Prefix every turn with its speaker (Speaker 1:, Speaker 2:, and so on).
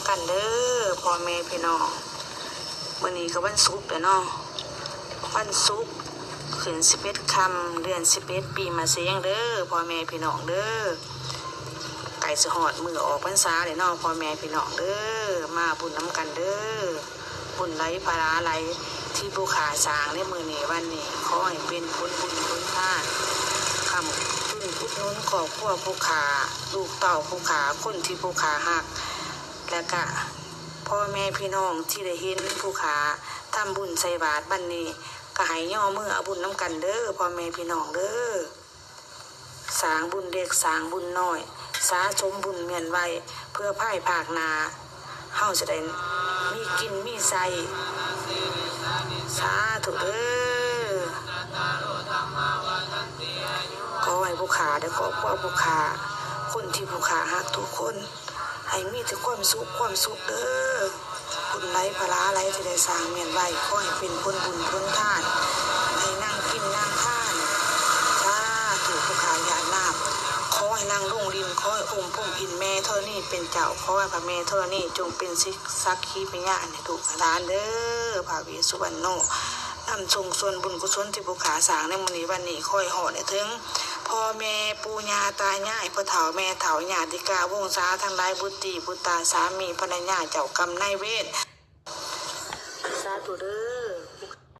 Speaker 1: ำกันเด้อพ่อแม่พี่น้องวันนี้ก็วันศุกร์เนาะวันศุกร์ขึ้น11 ค่ำเดือน11 ปีมาเสียงเด้อพ่อแม่พี่น้องเด้อไก่สหอดมือออกพรรษาเลยเนาะพ่อแม่พี่น้องเด้อมาบุญน้ำกันเด้อบุญไหลปลาไหลที่ภูขาสางในมือนี้วันนี้ขอให้เป็นบุญทานคำจุนพุทธนุนขอบพวกภูขาลูกเต่าภูขาคนที่ภูขาหักและก็พ่อแม่พี่น้องที่ได้เห็นภูขาทำบุญใส่บาตรบันนี้ก็ให้ย่อมือเอาบุญน้ำกันเด้อพ่อแม่พี่น้องเด้อสางบุญเด็กสางบุญน้อยสาสมบุญเมียนไว้เพื่อพ่ายภาคนาเฮาจะได้มีกินมีใส่สาธุเด้อขอให้ภูขาได้ขอพวกภูขาคนที่ภูขาหักทุกคนให้มีแต่ความสุขเด้อบุญไหลพลาไหลที่ได้สร้างเมียนไว้ขอให้เป็นผลบุญผลทานให้นั่งกินนั่งทานสาธุภูขาญาณนาคขอให้นางรุ่งรินขอให้องค์พุ่มพินแม่เท่านี้เป็นเจ้าขอให้พระแม่เท่านี้จงเป็นสักขีพยานในทุกด้านเด้อพระวิสุวรรณโนนำส่งส่วนบุญกุศลที่ภูขาสร้างในมื้อนี้วันนี้ค่อยหอดได้ถึงพ่อแม่ปู่ย่าตายายพ่อเฒ่าแม่เฒ่าญาติกาวงศาทั้งหลายบุตรีบุตรสามีภรรยาเจ้ากรรมนายเวรสาธุเด้อ